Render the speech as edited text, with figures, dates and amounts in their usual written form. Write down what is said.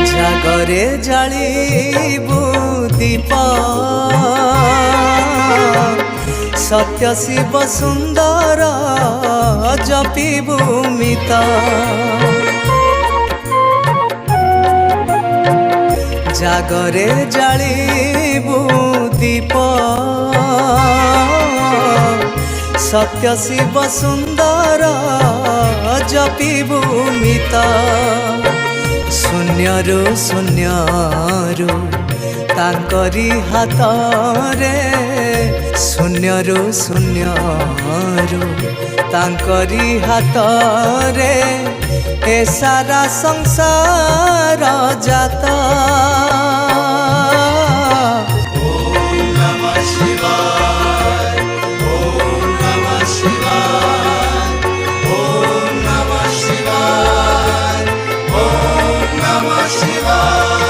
ଜାଗରେ ଜାଳିବୁ ଦୀପ ସତ୍ୟ ଶିବ ସୁନ୍ଦର ଜପିବୁ ମିତ ଜାଗରେ ଜାଳିବୁ ଦୀପ सत्य शिव सुंदर जपिबु मित शून्यरु शून्यरु तांकरी हाथ रे शून्यरु शून्यरु तांकरी हाथ रे ए सारा संसार जाता। Shiva